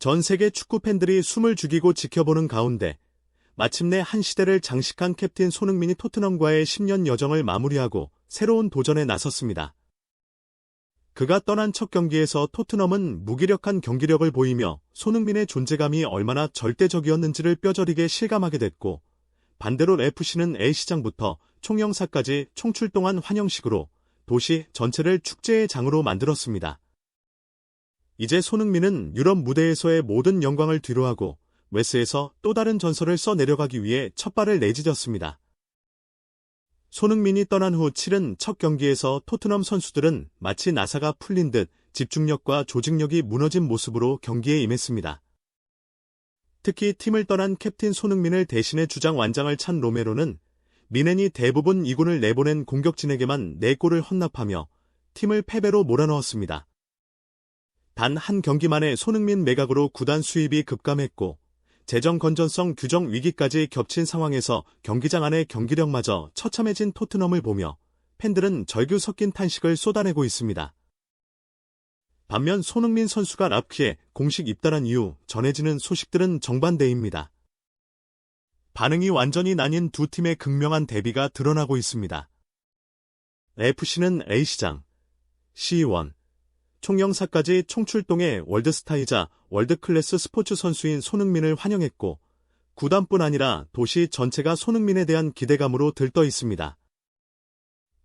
전 세계 축구 팬들이 숨을 죽이고 지켜보는 가운데 마침내 한 시대를 장식한 캡틴 손흥민이 토트넘과의 10년 여정을 마무리하고 새로운 도전에 나섰습니다. 그가 떠난 첫 경기에서 토트넘은 무기력한 경기력을 보이며 손흥민의 존재감이 얼마나 절대적이었는지를 뼈저리게 실감하게 됐고, 반대로 FC는 A시장부터 총영사까지 총출동한 환영식으로 도시 전체를 축제의 장으로 만들었습니다. 이제 손흥민은 유럽 무대에서의 모든 영광을 뒤로하고 웨스에서 또 다른 전설을 써내려가기 위해 첫발을 내디뎠습니다. 손흥민이 떠난 후 치른 첫 경기에서 토트넘 선수들은 마치 나사가 풀린 듯 집중력과 조직력이 무너진 모습으로 경기에 임했습니다. 특히 팀을 떠난 캡틴 손흥민을 대신해 주장 완장을 찬 로메로는 미넨이 대부분 이군을 내보낸 공격진에게만 4골을 헌납하며 팀을 패배로 몰아넣었습니다. 단 한 경기 만에 손흥민 매각으로 구단 수입이 급감했고 재정 건전성 규정 위기까지 겹친 상황에서 경기장 안의 경기력마저 처참해진 토트넘을 보며 팬들은 절규 섞인 탄식을 쏟아내고 있습니다. 반면 손흥민 선수가 랍키에 공식 입단한 이후 전해지는 소식들은 정반대입니다. 반응이 완전히 나뉜 두 팀의 극명한 대비가 드러나고 있습니다. FC는 A시장, C1, 총영사까지 총출동해 월드스타이자 월드클래스 스포츠 선수인 손흥민을 환영했고, 구단뿐 아니라 도시 전체가 손흥민에 대한 기대감으로 들떠 있습니다.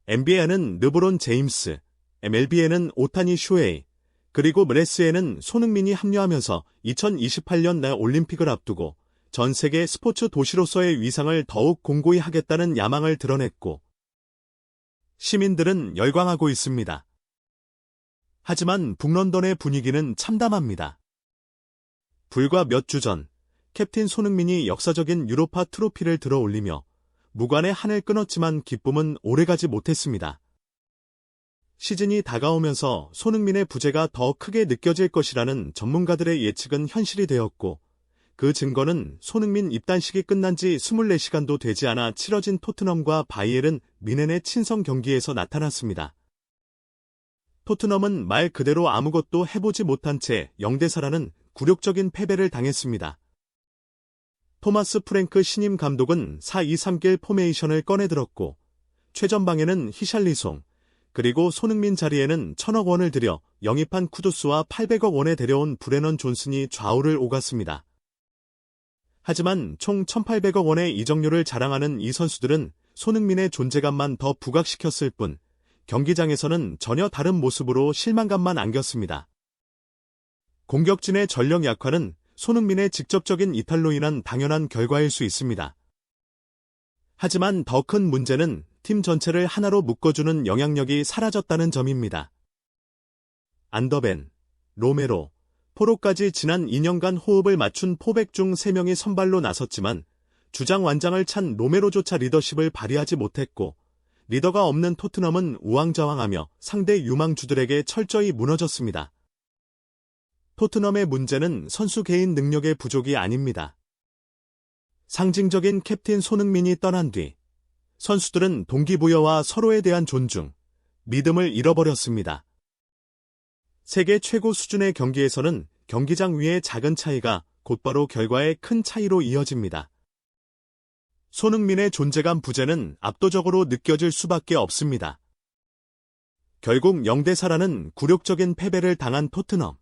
NBA는 르브론 제임스, MLB에는 오타니 슈헤이, 그리고 MLS에는 손흥민이 합류하면서 2028년 내 올림픽을 앞두고 전 세계 스포츠 도시로서의 위상을 더욱 공고히 하겠다는 야망을 드러냈고, 시민들은 열광하고 있습니다. 하지만 북런던의 분위기는 참담합니다. 불과 몇 주 전, 캡틴 손흥민이 역사적인 유로파 트로피를 들어 올리며 무관의 한을 끊었지만 기쁨은 오래가지 못했습니다. 시즌이 다가오면서 손흥민의 부재가 더 크게 느껴질 것이라는 전문가들의 예측은 현실이 되었고, 그 증거는 손흥민 입단식이 끝난 지 24시간도 되지 않아 치러진 토트넘과 바이에른 뮌헨의 친선 경기에서 나타났습니다. 토트넘은 말 그대로 아무것도 해보지 못한 채 0대4라는 굴욕적인 패배를 당했습니다. 토마스 프랭크 신임 감독은 4-2-3-1 포메이션을 꺼내들었고, 최전방에는 히샬리송, 그리고 손흥민 자리에는 1,000억 원을 들여 영입한 쿠두스와 800억 원에 데려온 브레넌 존슨이 좌우를 오갔습니다. 하지만 총 1,800억 원의 이적료를 자랑하는 이 선수들은 손흥민의 존재감만 더 부각시켰을 뿐, 경기장에서는 전혀 다른 모습으로 실망감만 안겼습니다. 공격진의 전력 약화는 손흥민의 직접적인 이탈로 인한 당연한 결과일 수 있습니다. 하지만 더 큰 문제는 팀 전체를 하나로 묶어주는 영향력이 사라졌다는 점입니다. 안더벤, 로메로, 포로까지 지난 2년간 호흡을 맞춘 포백 중 3명이 선발로 나섰지만 주장 완장을 찬 로메로조차 리더십을 발휘하지 못했고, 리더가 없는 토트넘은 우왕좌왕하며 상대 유망주들에게 철저히 무너졌습니다. 토트넘의 문제는 선수 개인 능력의 부족이 아닙니다. 상징적인 캡틴 손흥민이 떠난 뒤 선수들은 동기부여와 서로에 대한 존중, 믿음을 잃어버렸습니다. 세계 최고 수준의 경기에서는 경기장 위의 작은 차이가 곧바로 결과의 큰 차이로 이어집니다. 손흥민의 존재감 부재는 압도적으로 느껴질 수밖에 없습니다. 결국 0대4라는 굴욕적인 패배를 당한 토트넘.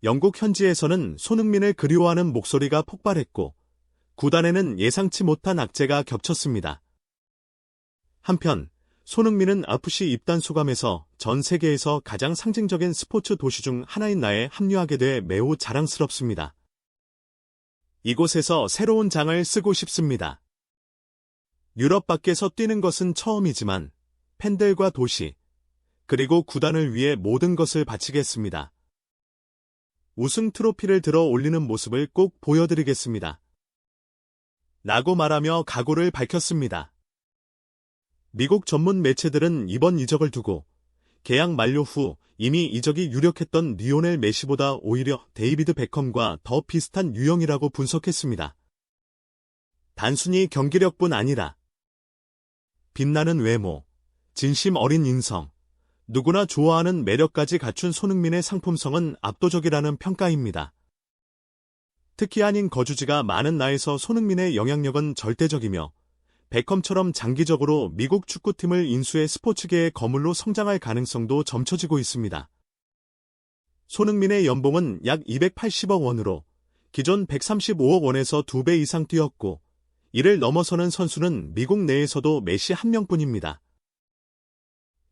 영국 현지에서는 손흥민을 그리워하는 목소리가 폭발했고, 구단에는 예상치 못한 악재가 겹쳤습니다. 한편 손흥민은 FC 입단 소감에서 전 세계에서 가장 상징적인 스포츠 도시 중 하나인 나에 합류하게 돼 매우 자랑스럽습니다. 이곳에서 새로운 장을 쓰고 싶습니다. 유럽 밖에서 뛰는 것은 처음이지만 팬들과 도시, 그리고 구단을 위해 모든 것을 바치겠습니다. 우승 트로피를 들어 올리는 모습을 꼭 보여드리겠습니다. 라고 말하며 각오를 밝혔습니다. 미국 전문 매체들은 이번 이적을 두고 계약 만료 후 이미 이적이 유력했던 리오넬 메시보다 오히려 데이비드 베컴과 더 비슷한 유형이라고 분석했습니다. 단순히 경기력뿐 아니라 빛나는 외모, 진심 어린 인성, 누구나 좋아하는 매력까지 갖춘 손흥민의 상품성은 압도적이라는 평가입니다. 특히 한인 거주지가 많은 나에서 손흥민의 영향력은 절대적이며 베컴처럼 장기적으로 미국 축구팀을 인수해 스포츠계의 거물로 성장할 가능성도 점쳐지고 있습니다. 손흥민의 연봉은 약 280억 원으로 기존 135억 원에서 2배 이상 뛰었고 이를 넘어서는 선수는 미국 내에서도 메시 한 명뿐입니다.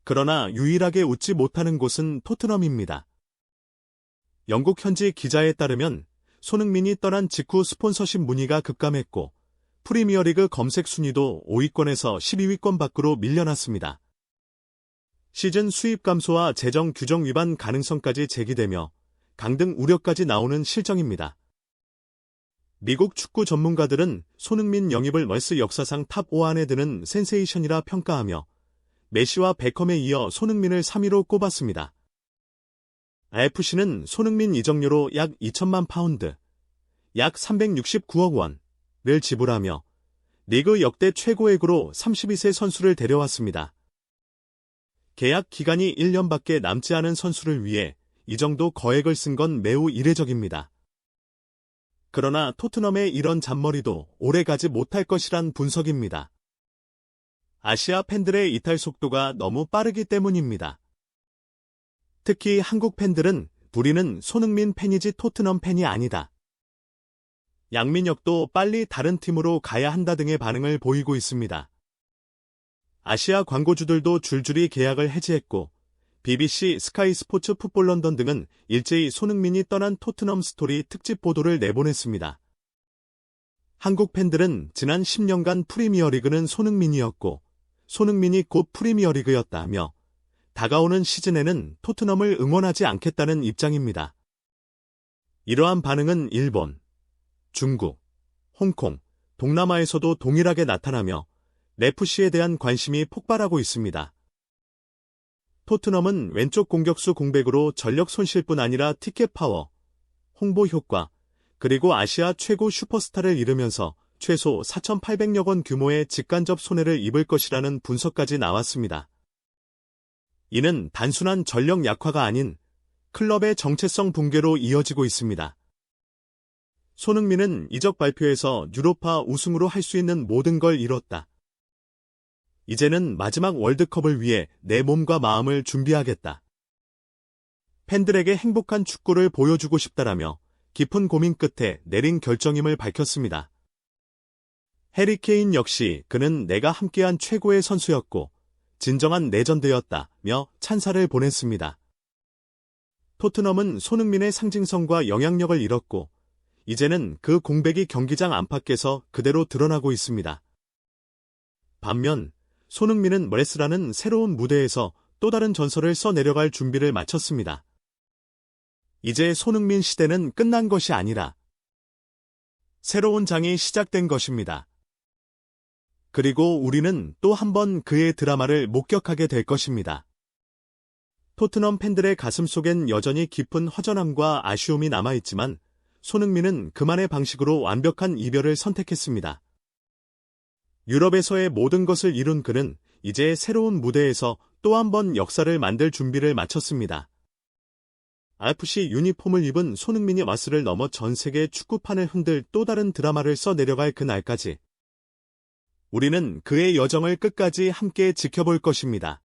그러나 유일하게 웃지 못하는 곳은 토트넘입니다. 영국 현지 기자에 따르면 손흥민이 떠난 직후 스폰서십 문의가 급감했고 프리미어리그 검색 순위도 5위권에서 12위권 밖으로 밀려났습니다. 시즌 수입 감소와 재정 규정 위반 가능성까지 제기되며 강등 우려까지 나오는 실정입니다. 미국 축구 전문가들은 손흥민 영입을 월스 역사상 탑 5 안에 드는 센세이션이라 평가하며 메시와 베컴에 이어 손흥민을 3위로 꼽았습니다. AFC는 손흥민 이적료로 약 2천만 파운드, 약 369억 원을 지불하며 리그 역대 최고액으로 32세 선수를 데려왔습니다. 계약 기간이 1년밖에 남지 않은 선수를 위해 이 정도 거액을 쓴 건 매우 이례적입니다. 그러나 토트넘의 이런 잔머리도 오래가지 못할 것이란 분석입니다. 아시아 팬들의 이탈 속도가 너무 빠르기 때문입니다. 특히 한국 팬들은 우리는 손흥민 팬이지 토트넘 팬이 아니다. 양민혁도 빨리 다른 팀으로 가야 한다 등의 반응을 보이고 있습니다. 아시아 광고주들도 줄줄이 계약을 해지했고 BBC, 스카이 스포츠 풋볼 런던 등은 일제히 손흥민이 떠난 토트넘 스토리 특집 보도를 내보냈습니다. 한국 팬들은 지난 10년간 프리미어리그는 손흥민이었고 손흥민이 곧 프리미어리그였다며 다가오는 시즌에는 토트넘을 응원하지 않겠다는 입장입니다. 이러한 반응은 일본, 중국, 홍콩, 동남아에서도 동일하게 나타나며 FC에 대한 관심이 폭발하고 있습니다. 토트넘은 왼쪽 공격수 공백으로 전력 손실뿐 아니라 티켓 파워, 홍보 효과, 그리고 아시아 최고 슈퍼스타를 잃으면서 최소 4,800억 원 규모의 직간접 손해를 입을 것이라는 분석까지 나왔습니다. 이는 단순한 전력 약화가 아닌 클럽의 정체성 붕괴로 이어지고 있습니다. 손흥민은 이적 발표에서 유로파 우승으로 할 수 있는 모든 걸 이뤘다. 이제는 마지막 월드컵을 위해 내 몸과 마음을 준비하겠다. 팬들에게 행복한 축구를 보여주고 싶다라며 깊은 고민 끝에 내린 결정임을 밝혔습니다. 해리 케인 역시 그는 내가 함께한 최고의 선수였고 진정한 레전드였다며 찬사를 보냈습니다. 토트넘은 손흥민의 상징성과 영향력을 잃었고 이제는 그 공백이 경기장 안팎에서 그대로 드러나고 있습니다. 반면 손흥민은 레스라는 새로운 무대에서 또 다른 전설을 써내려갈 준비를 마쳤습니다. 이제 손흥민 시대는 끝난 것이 아니라 새로운 장이 시작된 것입니다. 그리고 우리는 또 한 번 그의 드라마를 목격하게 될 것입니다. 토트넘 팬들의 가슴 속엔 여전히 깊은 허전함과 아쉬움이 남아있지만 손흥민은 그만의 방식으로 완벽한 이별을 선택했습니다. 유럽에서의 모든 것을 이룬 그는 이제 새로운 무대에서 또 한 번 역사를 만들 준비를 마쳤습니다. FC 유니폼을 입은 손흥민이 와스를 넘어 전 세계 축구판을 흔들 또 다른 드라마를 써내려갈 그날까지 우리는 그의 여정을 끝까지 함께 지켜볼 것입니다.